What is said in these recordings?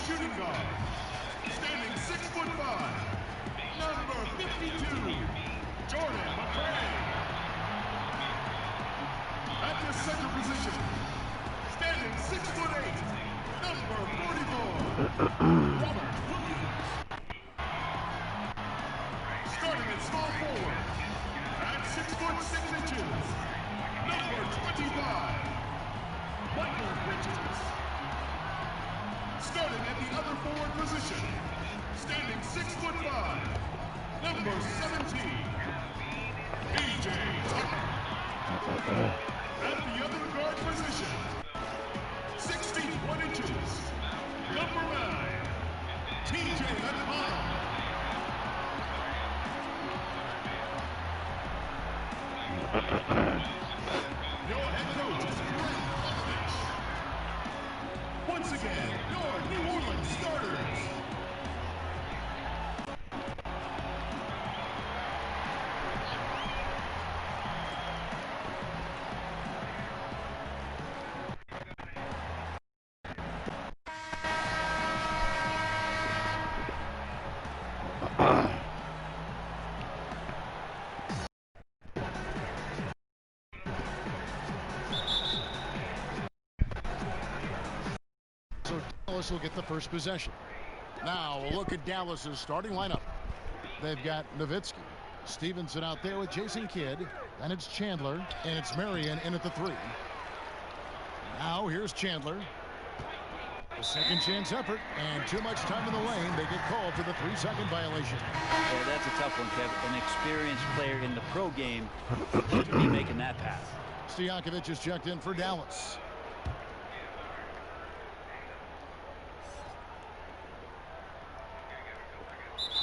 shooting guard. Standing 6'5", number 52, Jordan McRae. At the center position, standing 6'8", number 44, Robert Williams. Starting at small forward, at 6'6", number 25, Michael Bridges. Starting at the other forward position, standing 6'5", number 17, PJ Tucker. At the other guard position, 61 inches, number 9, TJ McConnell. Your head coach is Greg Popovich. Once again, your New Orleans starters. Dallas will get the first possession. Now a look at Dallas's starting lineup. They've got Nowitzki, Stevenson out there with Jason Kidd, and it's Chandler, and it's Marion in at the 3. Now here's Chandler. A second chance effort, and too much time in the lane. They get called for the 3-second violation. Yeah, that's a tough one, Kevin. An experienced player in the pro game should be making that pass. Stojakovic is checked in for Dallas.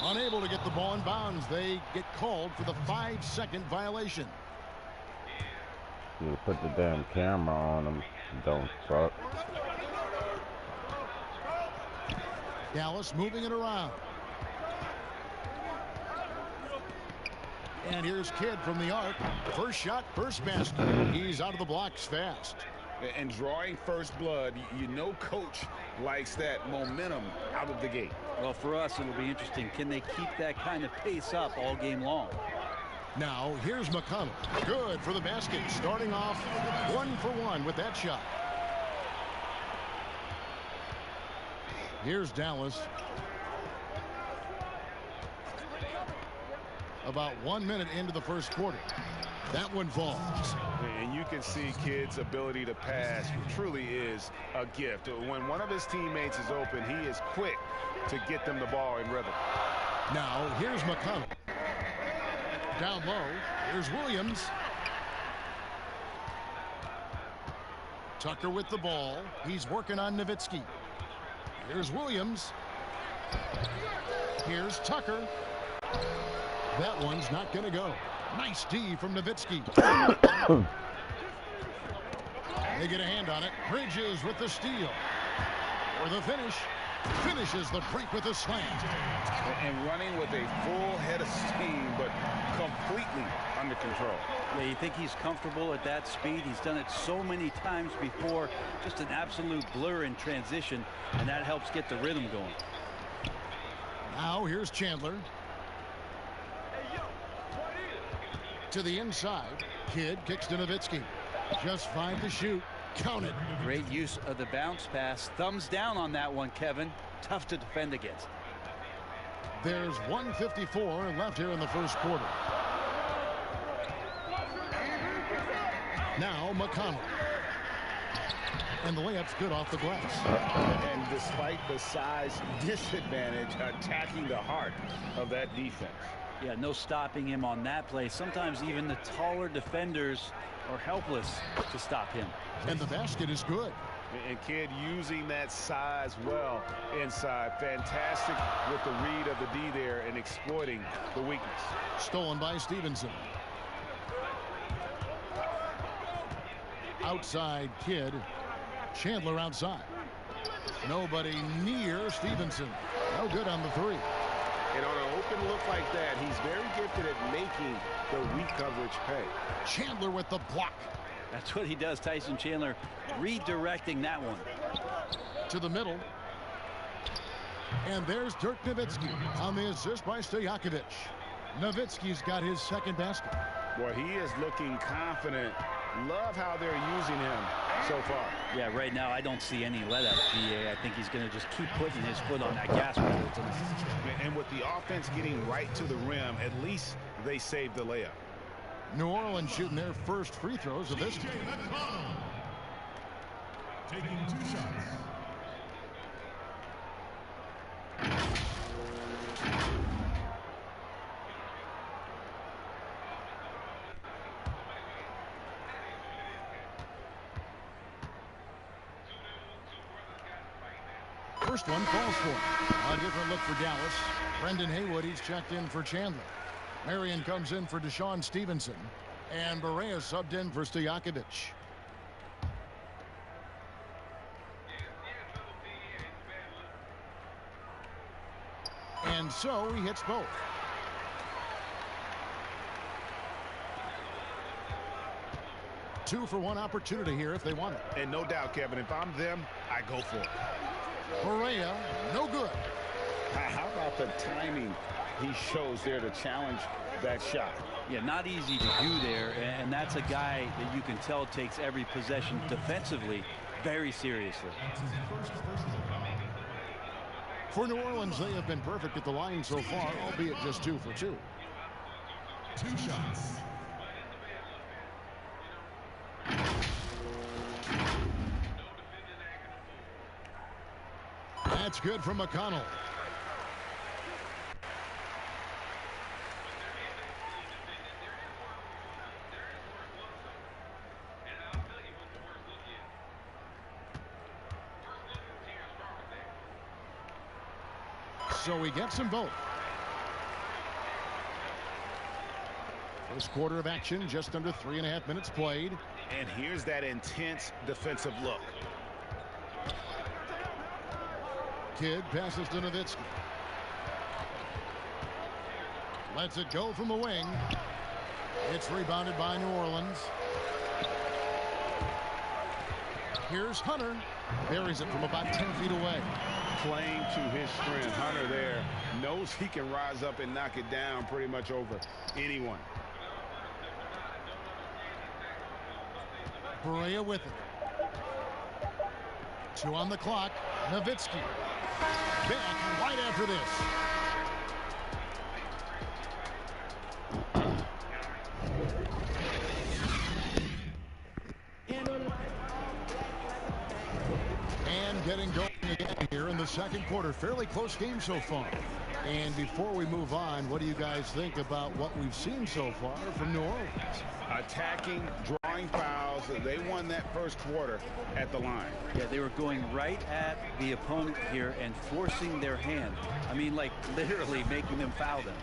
Unable to get the ball in bounds. They get called for the 5-second violation. You put the damn camera on them. Don't fuck. Dallas moving it around. And here's Kidd from the arc. First shot, first basket. He's out of the blocks fast. And drawing first blood, you know coach likes that momentum out of the gate. Well, for us, it'll be interesting. Can they keep that kind of pace up all game long? Now, here's McConnell. Good for the basket. Starting off 1 for 1 with that shot. Here's Dallas. About 1 minute into the first quarter. That one falls. And you can see Kidd's ability to pass truly is a gift. When one of his teammates is open, he is quick to get them the ball in rhythm. Now, here's McConnell. Down low, here's Williams. Tucker with the ball. He's working on Nowitzki. Here's Williams. Here's Tucker. That one's not going to go. Nice D from Nowitzki. They get a hand on it. Bridges with the steal. For the finish. Finishes the break with a slam. And running with a full head of steam, but completely under control. Yeah, you think he's comfortable at that speed? He's done it so many times before. Just an absolute blur in transition, and that helps get the rhythm going. Now here's Chandler. To the inside. Kidd kicks to Nowitzki. Just 5 to shoot. Count it. Great use of the bounce pass. Thumbs down on that one, Kevin. Tough to defend against. There's 1:54 left here in the first quarter. Now McConnell. And the layup's good off the glass. And despite the size disadvantage, attacking the heart of that defense. Yeah, no stopping him on that play. Sometimes even the taller defenders are helpless to stop him. And the basket is good. And Kidd using that size well inside. Fantastic with the read of the D there and exploiting the weakness. Stolen by Stevenson. Outside Kidd. Chandler outside. Nobody near Stevenson. No good on the 3. And on an open look like that, he's very gifted at making the weak coverage pay. Chandler with the block. That's what he does, Tyson Chandler, redirecting that one. To the middle. And there's Dirk Nowitzki on the assist by Stojakovic. Nowitzki's got his second basket. Boy, he is looking confident. Love how they're using him so far. Yeah, right now I don't see any let-up, GA. I think he's going to just keep putting his foot on that gas pedal tonight. And with the offense getting right to the rim, at least they saved the layup. New Orleans shooting their first free throws of this game. Taking 2 shots. First one falls for him. A different look for Dallas. Brendan Haywood, he's checked in for Chandler. Marion comes in for Deshaun Stevenson. And Barea subbed in for Stojakovic. And so he hits both. Two for one opportunity here if they want it. And no doubt, Kevin, if I'm them, I go for it. Barea, no good. How about the timing he shows there to challenge that shot? Yeah, not easy to do there, and that's a guy that you can tell takes every possession defensively very seriously. For New Orleans, they have been perfect at the line so far, albeit just 2 for 2. 2 shots. That's good from McConnell. So he gets them both. First quarter of action, just under 3.5 minutes played. And here's that intense defensive look. Kidd passes to Nowitzki. Lets it go from the wing. It's rebounded by New Orleans. Here's Hunter. Buries it from about 10 feet away. Playing to his strength. Hunter there knows he can rise up and knock it down pretty much over anyone. Barea with it. 2 on the clock. Nowitzki. Back right after this. And getting going again here in the second quarter. Fairly close game so far. And before we move on, what do you guys think about what we've seen so far from New Orleans? Attacking, drawing fouls. They won that first quarter at the line. Yeah, they were going right at the opponent here and forcing their hand. I mean, like literally making them foul them.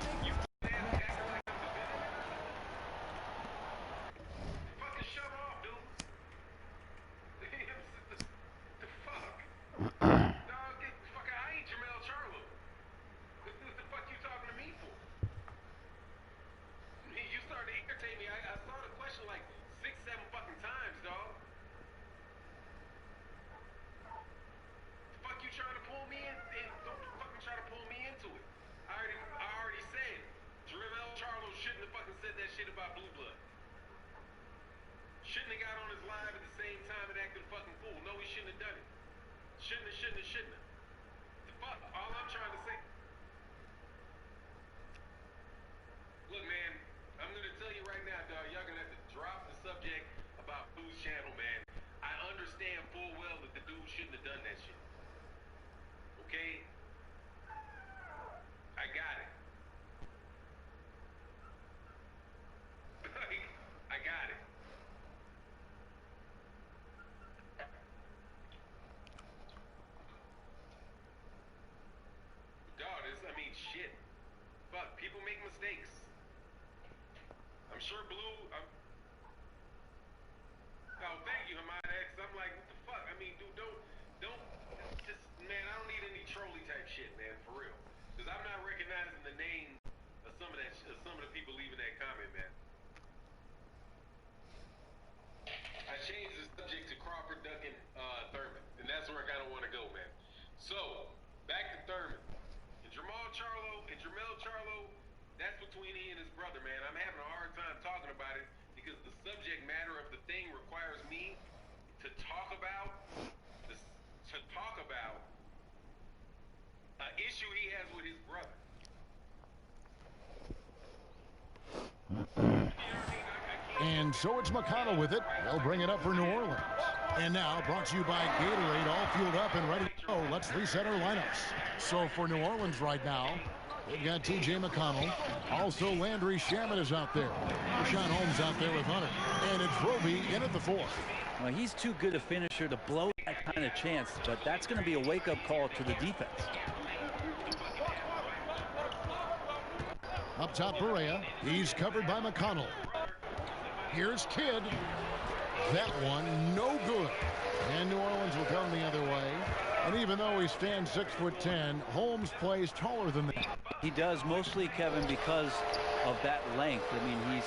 back to Thurman. And Jamel Charlo, that's between he and his brother, man. I'm having a hard time talking about it because the subject matter of the thing requires me to talk about an issue he has with his brother. And so it's McConnell with it. They'll bring it up for New Orleans. And now, brought to you by Gatorade, all fueled up and ready to go. Let's reset our lineups. So for New Orleans right now, they've got T.J. McConnell. Also, Landry Shamet is out there. Rashawn Holmes out there with Hunter. And it's Roby in at the 4th. Well, he's too good a finisher to blow that kind of chance, but that's going to be a wake-up call to the defense. Up top, Berea. He's covered by McConnell. Here's Kidd. That one, no good. And New Orleans will come the other way. And even though he stands 6'10", Holmes plays taller than that. He does, mostly, Kevin, because of that length. I mean, he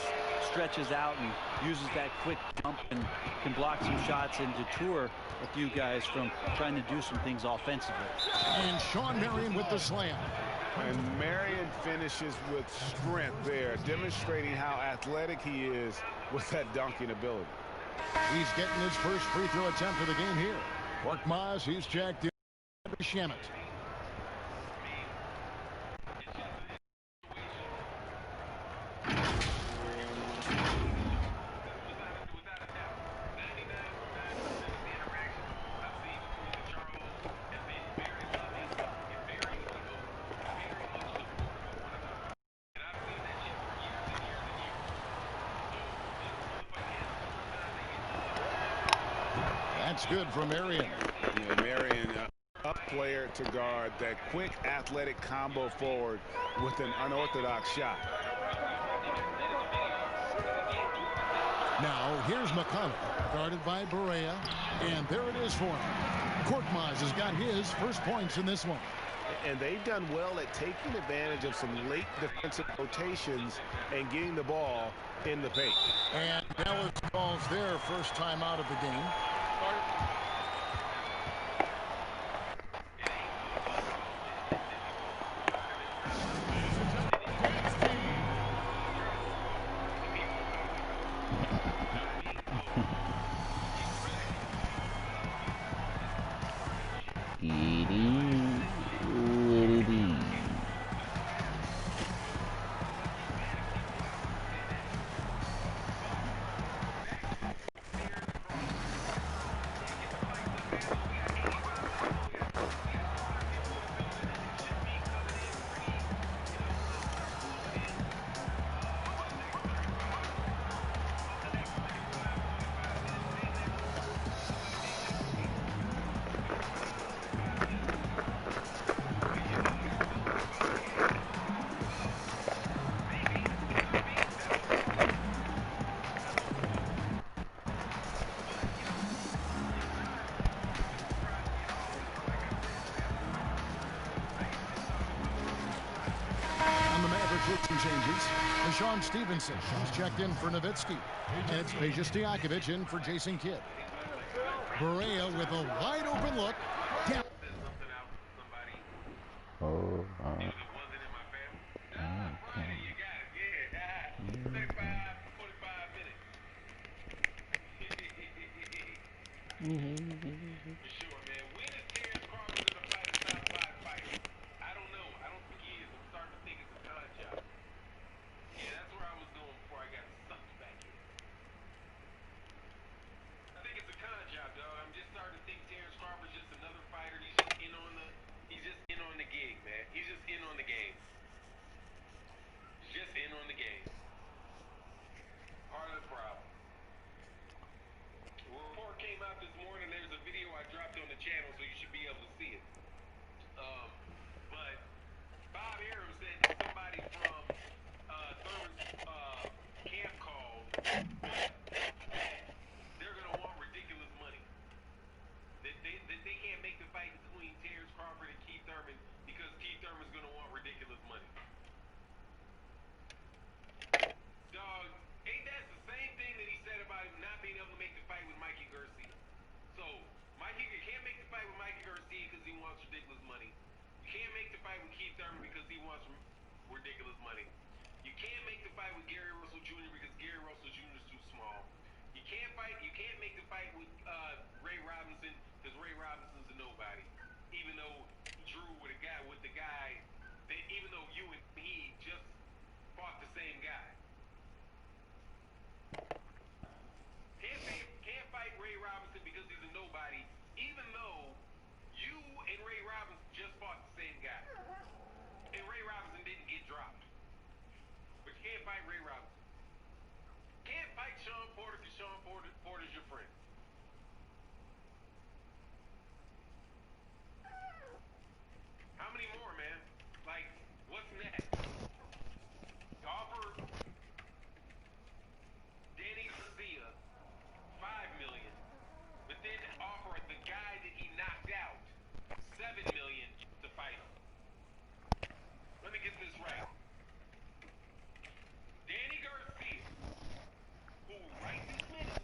stretches out and uses that quick jump and can block some shots and deter a few guys from trying to do some things offensively. And Sean Marion with the slam. And Marion finishes with strength there, demonstrating how athletic he is with that dunking ability. He's getting his first free throw attempt of the game here. Korkmaz, he's jacked in. Shamet. That's good for Marion. Yeah, Marion, up player to guard, that quick athletic combo forward with an unorthodox shot. Now here's McConnell, guarded by Berea, and there it is for him. Korkmaz has got his first points in this one. And they've done well at taking advantage of some late defensive rotations and getting the ball in the paint. And Dallas calls their first time out of the game. Changes. Deshaun Stevenson is checked in for Nowitzki. And it's Peja Stojakovic in for Jason Kidd. Berea with a wide open look. Down. Oh, can't make the fight with Keith Thurman because he wants ridiculous money. You can't make the fight with Gary Russell Jr. because Gary Russell Jr. is too small. You can't make the fight with Ray Robinson because Ray Robinson's a nobody. Even though Drew with the guy that even though you and he just fought the same guy. Can't fight Ray Robinson because he's a nobody, even though you and Ray Robinson just fought the same guy. And Ray Robinson didn't get dropped. But you can't fight Ray Robinson. Can't fight Sean Porter because Sean Porter's your friend. How many more, man? Like, what's next? Offer Danny Garcia $5 million, but then offer the guy that he knocked out $7 million to fight him. Let me get this right. Danny Garcia, who right this minute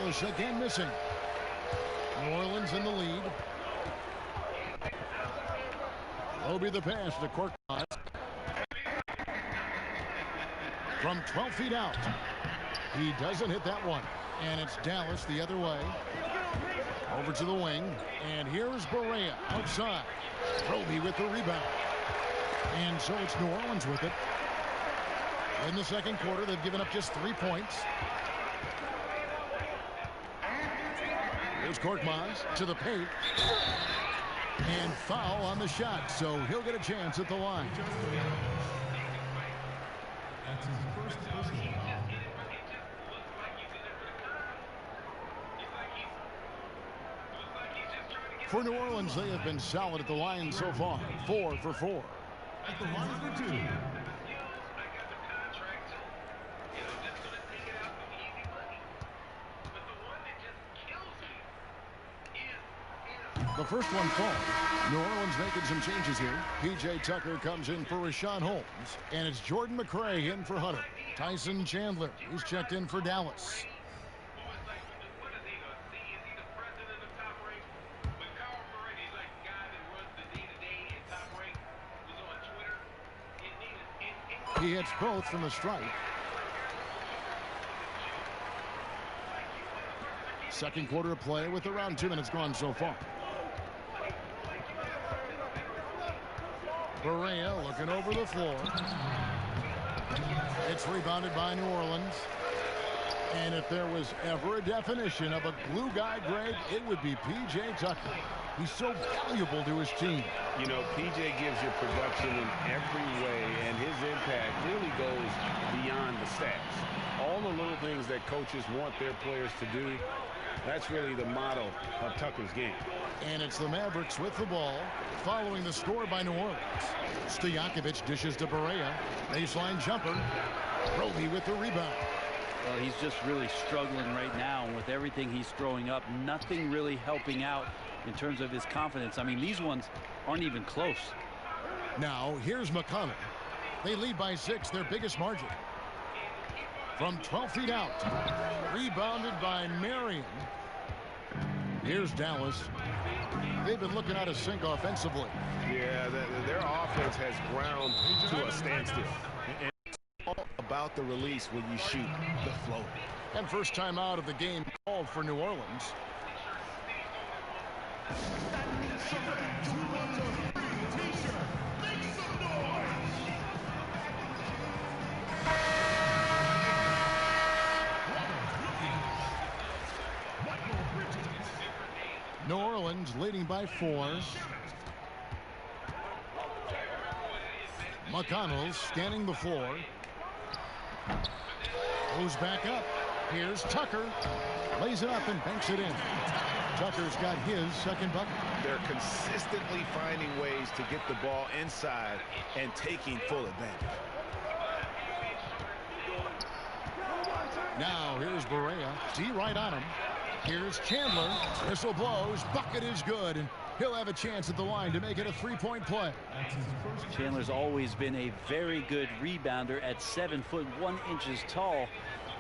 Dallas again missing. New Orleans in the lead. Will be the pass to Korkmaz. From 12 feet out. He doesn't hit that one. And it's Dallas the other way. Over to the wing. And here's Barea outside. Roby with the rebound. And so it's New Orleans with it. In the second quarter, they've given up just 3 points. Here's Korkmaz to the paint. And foul on the shot, so he'll get a chance at the line. That's his first personal foul. For New Orleans, they have been solid at the line so far. 4 for 4. At the line for 2. The first one falls. New Orleans making some changes here. P.J. Tucker comes in for Rashawn Holmes. And it's Jordan McRae in for Hunter. Tyson Chandler, he's checked in for Dallas. He hits both from the strike. Second quarter of play with around 2 minutes gone so far. Barea looking over the floor. It's rebounded by New Orleans. And if there was ever a definition of a glue guy, Greg, it would be P.J. Tucker. He's so valuable to his team. You know, P.J. gives you production in every way, and his impact really goes beyond the stats. All the little things that coaches want their players to do, that's really the motto of Tucker's game. And it's the Mavericks with the ball, following the score by New Orleans. Stojakovic dishes to Barea. Baseline jumper. Roby with the rebound. Well, he's just really struggling right now. And with everything he's throwing up, nothing really helping out in terms of his confidence. I mean, these ones aren't even close. Now, here's McConnell. They lead by 6, their biggest margin. From 12 feet out. Rebounded by Marion. Here's Dallas. They've been looking out of sync offensively. Yeah, their offense has ground to a standstill. And it's all about the release when you shoot the float. And first time out of the game called for New Orleans. New Orleans leading by 4. McConnell scanning the floor. Goes back up. Here's Tucker. Lays it up and banks it in. Tucker's got his second bucket. They're consistently finding ways to get the ball inside and taking full advantage. Now here's Barea. D right on him. Here's Chandler. Whistle blows. Bucket is good. And he'll have a chance at the line to make it a 3-point play. Chandler's always been a very good rebounder at 7 foot 1 inches tall.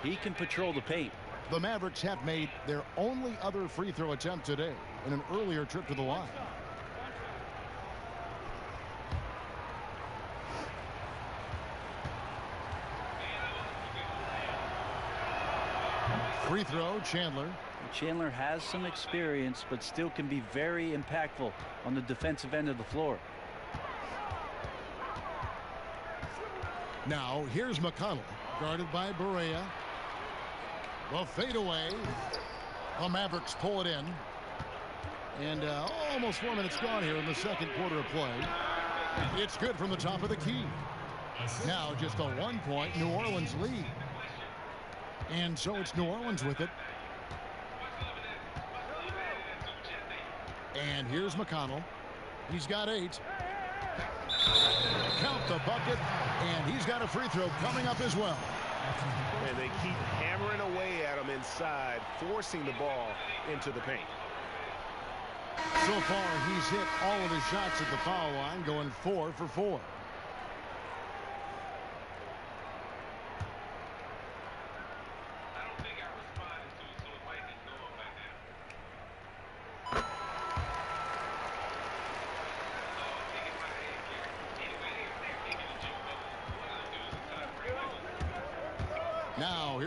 He can patrol the paint. The Mavericks have made their only other free throw attempt today in an earlier trip to the line. Free throw, Chandler. Chandler has some experience, but still can be very impactful on the defensive end of the floor. Now here's McConnell, guarded by Barea. The fadeaway. The Mavericks pull it in. And almost 4 minutes gone here in the second quarter of play. It's good from the top of the key. Now just a 1-point New Orleans lead. And so it's New Orleans with it. And here's McConnell. He's got 8. Count the bucket. And he's got a free throw coming up as well. And they keep hammering away at him inside, forcing the ball into the paint. So far, he's hit all of his shots at the foul line, going 4 for 4.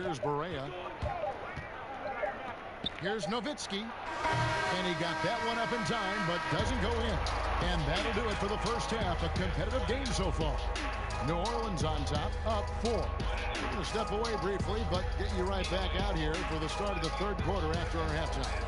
here's Berea. Here's Nowitzki. And he got that one up in time, but doesn't go in. And that'll do it for the first half. A competitive game so far. New Orleans on top, up 4. We're going to step away briefly, but get you right back out here for the start of the third quarter after our halftime.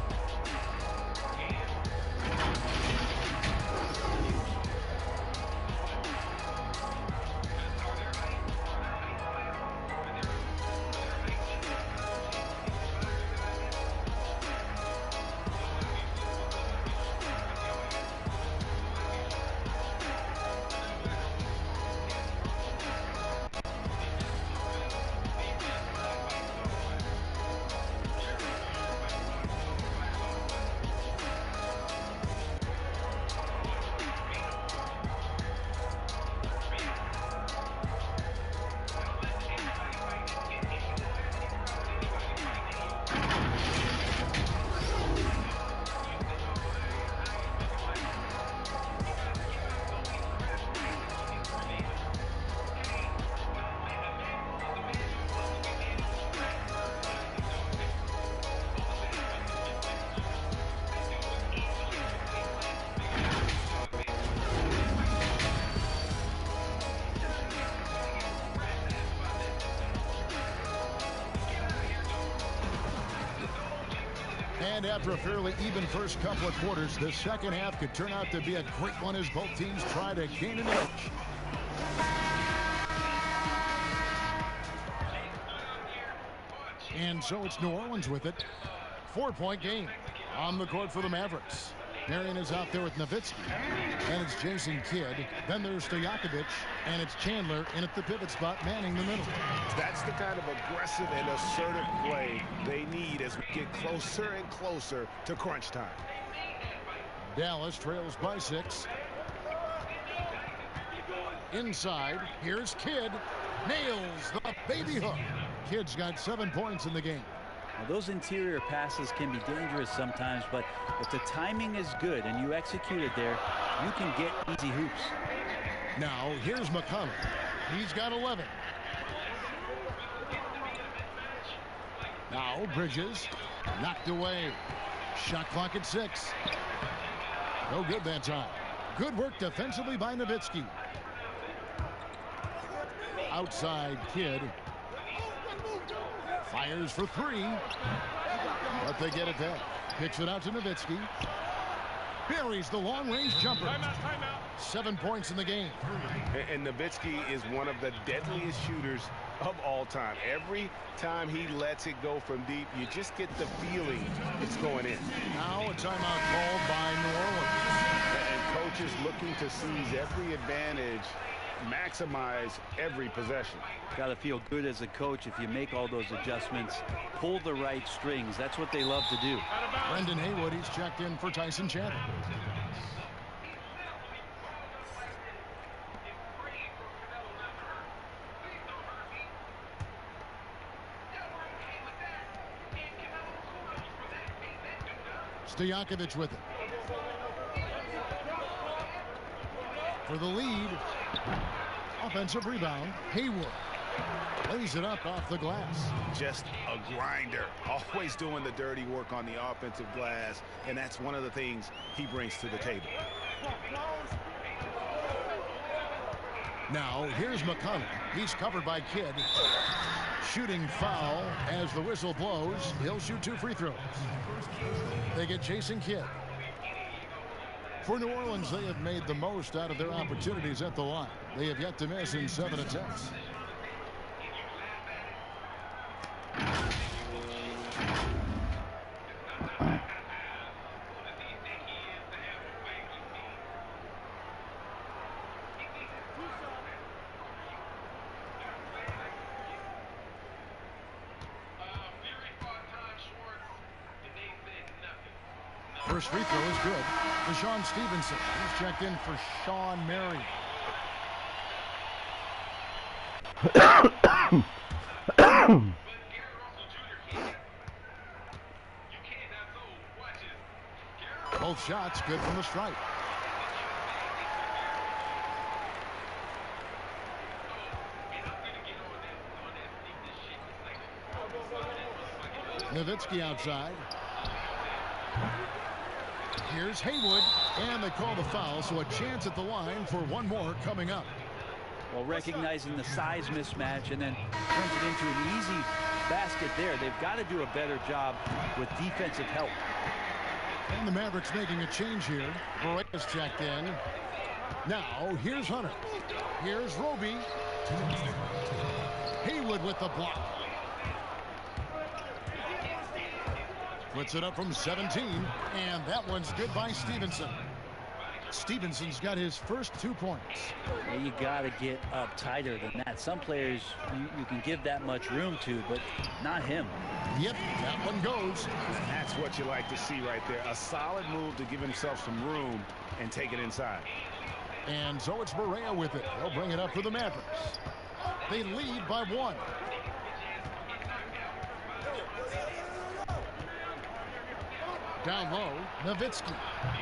And after a fairly even first couple of quarters, the second half could turn out to be a great one as both teams try to gain an edge. And so it's New Orleans with it. 4-point game on the court for the Mavericks. Marion is out there with Nowitzki. And it's Jason Kidd. Then there's Stojakovic. And it's Chandler in at the pivot spot, manning the middle. That's the kind of aggressive and assertive play they need as we get closer and closer to crunch time. Dallas trails by 6. Inside, here's Kidd. Nails the baby hook. Kidd's got 7 points in the game. Now, those interior passes can be dangerous sometimes, but if the timing is good and you execute it there, you can get easy hoops. Now, here's McConnell. He's got 11. Now, Bridges. Knocked away. Shot clock at 6. No good that time. Good work defensively by Nowitzki. Outside Kidd. Fires for 3. But they get it back. Kicks it out to Nowitzki. Buries the long-range jumper. Timeout. 7 points in the game. And Nowitzki is one of the deadliest shooters of all time. Every time he lets it go from deep, you just get the feeling it's going in. Now a timeout called by New Orleans. And coaches looking to seize every advantage, maximize every possession. Got to feel good as a coach if you make all those adjustments, pull the right strings. That's what they love to do. Brendan Haywood, he's checked in for Tyson Chandler. Stojakovic with it. For the lead. Offensive rebound. Haywood lays it up off the glass. Just a grinder. Always doing the dirty work on the offensive glass. And that's one of the things he brings to the table. Now, here's McConnell. He's covered by Kidd. Shooting foul as the whistle blows. He'll shoot 2 free throws. They get Jason Kidd. For New Orleans, they have made the most out of their opportunities at the line. They have yet to miss in 7 attempts. First free throw is good. Deshaun Stevenson. He's checked in for Sean Marion. Both shots good from the stripe. Nowitzki outside. Here's Haywood, and they call the foul, so a chance at the line for one more coming up. Well, recognizing the size mismatch and then turns it into an easy basket there. They've got to do a better job with defensive help. And the Mavericks making a change here. Barretta's checked in. Now, here's Hunter. Here's Roby. Haywood with the block. Puts it up from 17, and that one's good by Stevenson. Stevenson's got his first 2 points. Well, you got to get up tighter than that. Some players you can give that much room to, but not him. Yep, that one goes. And that's what you like to see right there. A solid move to give himself some room and take it inside. And so it's Barea with it. They'll bring it up for the Mavericks. They lead by 1. Down low, Nowitzki.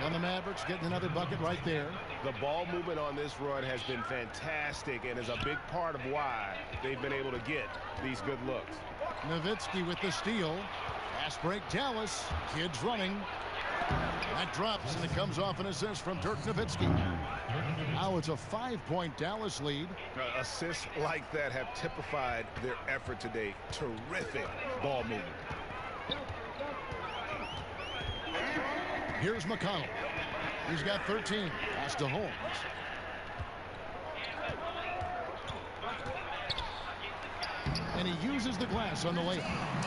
And the Mavericks getting another bucket right there. The ball movement on this run has been fantastic and is a big part of why they've been able to get these good looks. Nowitzki with the steal. Fast break, Dallas. Kids running. That drops, and it comes off an assist from Dirk Nowitzki. Now it's a 5-point Dallas lead. Assists like that have typified their effort today. Terrific ball movement. Here's McConnell. He's got 13. Pass to Holmes. And he uses the glass on the layup.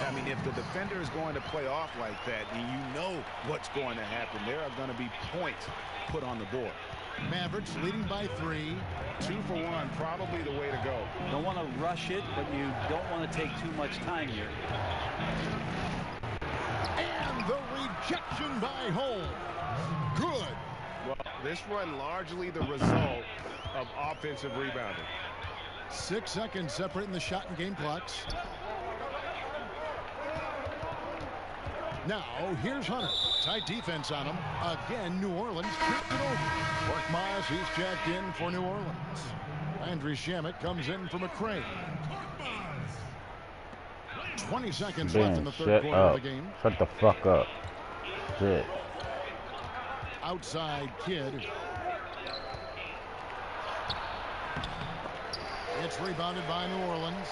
I mean, if the defender is going to play off like that, and you know what's going to happen, there are going to be points put on the board. Mavericks leading by 3. 2 for 1, probably the way to go. Don't want to rush it, but you don't want to take too much time here. And the rejection by Holmes. Good. Well, this run largely the result of offensive rebounding. 6 seconds separating the shot and game clocks. Now, here's Hunter. Tight defense on him. Again, New Orleans tipped it over. Korkmaz, he's checked in for New Orleans. Landry Shamet comes in for McCray. 20 seconds left in the third quarter of the game. Shut the fuck up. Shit. Outside Kidd. It's rebounded by New Orleans.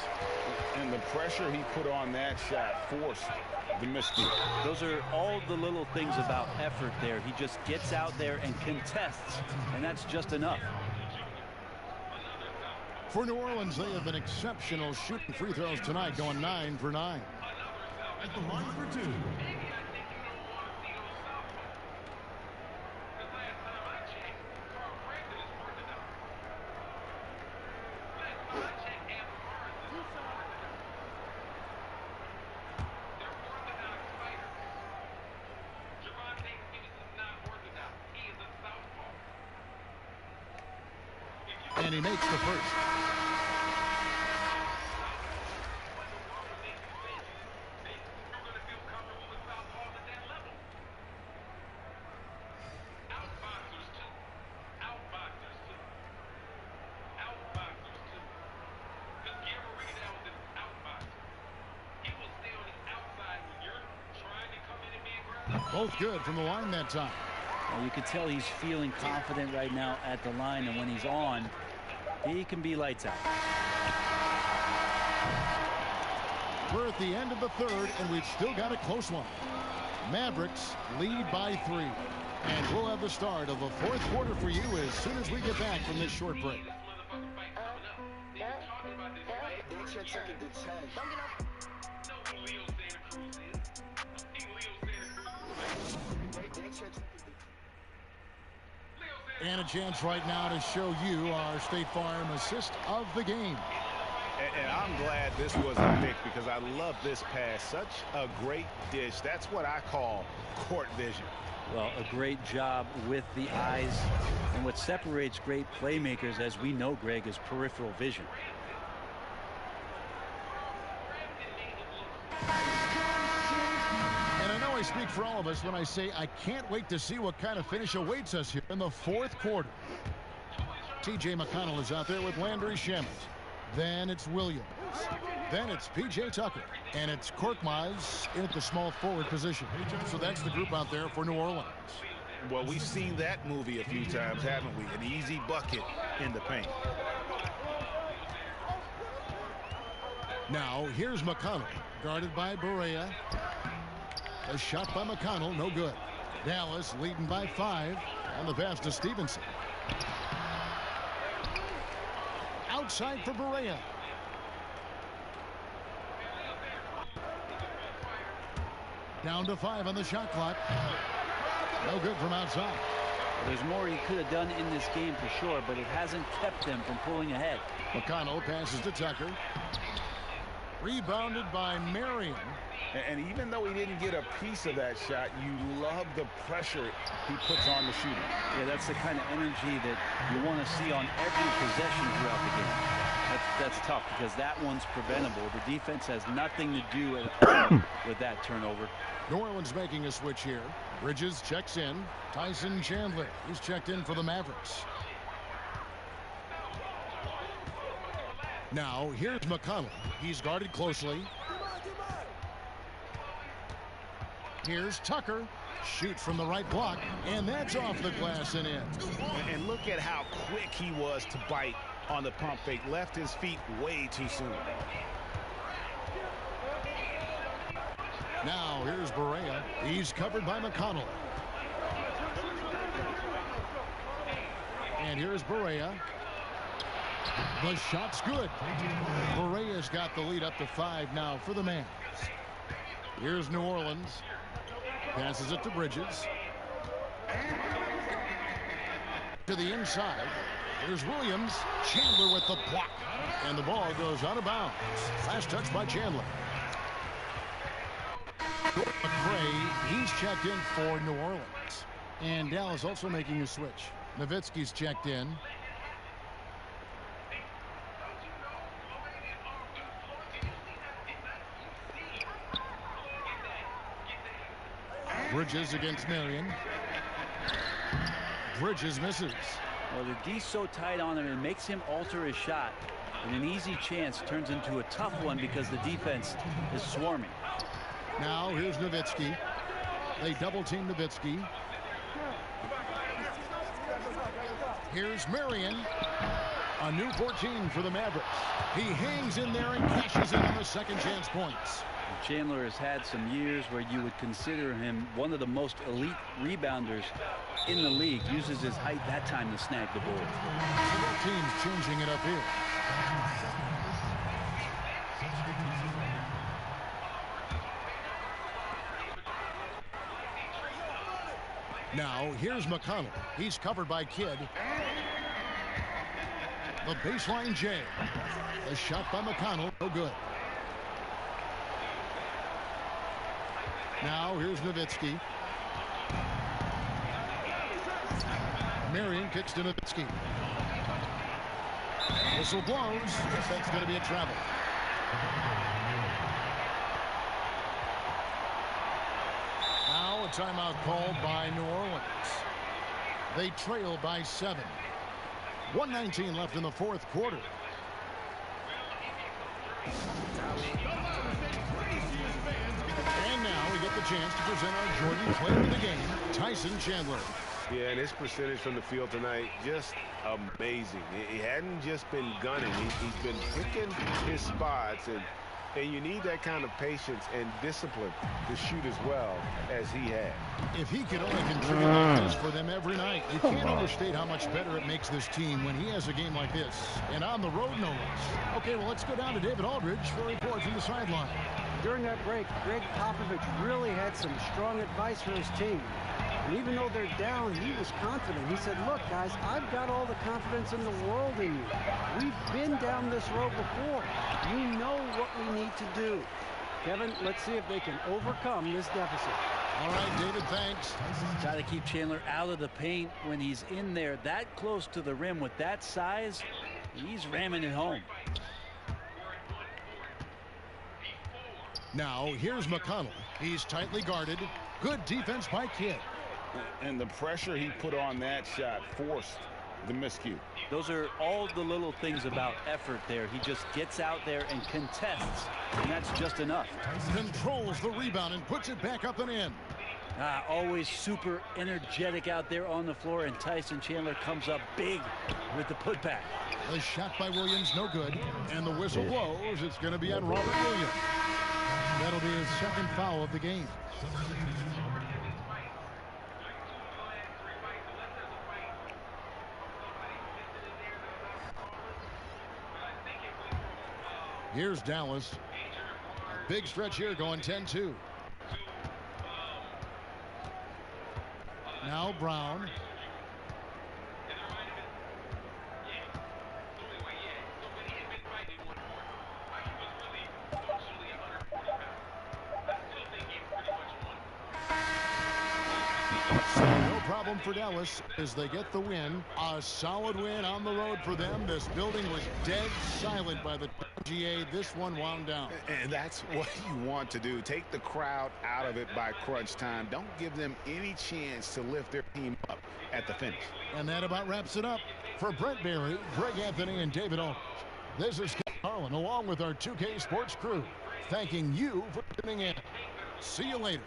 And the pressure he put on that shot forced the miscue. Those are all the little things about effort there. He just gets out there and contests, and that's just enough. For New Orleans, they have been exceptional shooting free throws tonight, going 9 for 9. At the line for 2. And he makes the first. Both good from the line that time. Well, you can tell he's feeling confident right now at the line, and when he's on, he can be lights out. We're at the end of the third, and we've still got a close one. Mavericks lead by 3. And we'll have the start of the fourth quarter for you as soon as we get back from this short break. And a chance right now to show you our State Farm assist of the game. And I'm glad this was a pick because I love this pass. Such a great dish. That's what I call court vision. Well, a great job with the eyes. And what separates great playmakers, as we know, Greg, is peripheral vision. I speak for all of us when I say I can't wait to see what kind of finish awaits us here in the fourth quarter. TJ McConnell is out there with Landry Shamet. Then it's Williams. Then it's P.J. Tucker. And it's Korkmaz in at the small forward position. So that's the group out there for New Orleans. Well, we've seen that movie a few times, haven't we? An easy bucket in the paint. Now, here's McConnell, guarded by Barea. A shot by McConnell, no good. Dallas leading by 5, and the pass to Stevenson. Outside for Barea. Down to 5 on the shot clock. No good from outside. There's more he could have done in this game for sure, but it hasn't kept them from pulling ahead. McConnell passes to Tucker. Rebounded by Marion. And even though he didn't get a piece of that shot, you love the pressure he puts on the shooter. Yeah, that's the kind of energy that you want to see on every possession throughout the game. That's tough because that one's preventable. The defense has nothing to do at all with that turnover. New Orleans making a switch here. Bridges checks in. Tyson Chandler, he's checked in for the Mavericks. Now, here's McConnell. He's guarded closely. Here's Tucker. Shoot from the right block, and that's off the glass and in. And look at how quick he was to bite on the pump fake. Left his feet way too soon. Now, here's Barea. He's covered by McConnell. And here's Barea. The shot's good. Barea's got the lead up to 5 now for the Mavs. Here's New Orleans. Passes it to Bridges. To the inside. Here's Williams. Chandler with the block. And the ball goes out of bounds. Last touch by Chandler. McRae, he's checked in for New Orleans. And Dallas also making a switch. Nowitzki's checked in. Bridges against Marion. Bridges misses. Well, the D's so tight on him, it makes him alter his shot. And an easy chance turns into a tough one because the defense is swarming. Now here's Nowitzki. They double team Nowitzki. Here's Marion. A new 14 for the Mavericks. He hangs in there and cashes in on the second chance points. Chandler has had some years where you would consider him one of the most elite rebounders in the league. Uses his height that time to snag the ball. So both teams changing it up here. Now, here's McConnell. He's covered by Kidd. The baseline J. A shot by McConnell. No good. Now, here's Nowitzki. Marion kicks to Nowitzki. Whistle blows. That's going to be a travel. Now a timeout called by New Orleans. They trail by 7. 1:19 left in the fourth quarter. And now we get the chance to present our Jordan player of the game, Tyson Chandler. Yeah, and his percentage from the field tonight, just amazing. He hadn't just been gunning. He's been picking his spots, and you need that kind of patience and discipline to shoot as well as he had. If he could only contribute like this for them every night, you can't overstate how much better it makes this team when he has a game like this. And on the road, no less. Okay, well, let's go down to David Aldridge for a report from the sideline. During that break, Greg Popovich really had some strong advice for his team. And even though they're down, he was confident. He said, look, guys, I've got all the confidence in the world in you. We've been down this road before. We know what we need to do. Kevin, let's see if they can overcome this deficit. All right, David, thanks. Got to keep Chandler out of the paint when he's in there that close to the rim with that size. He's ramming it home. Now, here's McConnell. He's tightly guarded. Good defense by Kidd. And the pressure he put on that shot forced the miscue. Those are all the little things about effort there. He just gets out there and contests, and that's just enough. Controls the rebound and puts it back up and in. Always super energetic out there on the floor, and Tyson Chandler comes up big with the putback. The shot by Williams, no good, and the whistle blows. It's going to be on Robert Williams. That'll be his second foul of the game. Here's Dallas. Big stretch here, going 10-2. Now Brown. No problem for Dallas as they get the win. A solid win on the road for them. This building was dead silent by the GA. This one wound down. And that's what you want to do. Take the crowd out of it by crunch time. Don't give them any chance to lift their team up at the finish. And that about wraps it up. For Brent Barry, Greg Anthony, and David Aldridge, this is Scott Harlan along with our 2K Sports crew, thanking you for tuning in. See you later.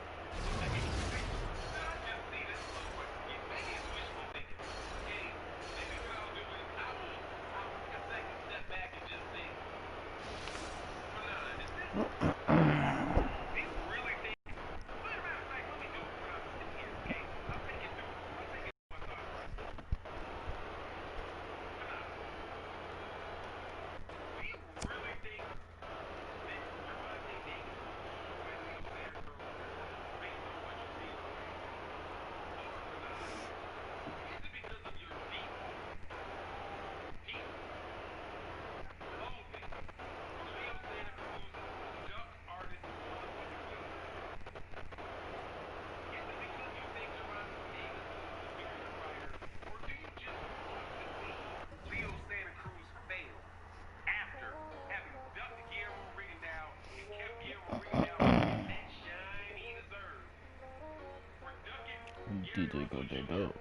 DJ go debut.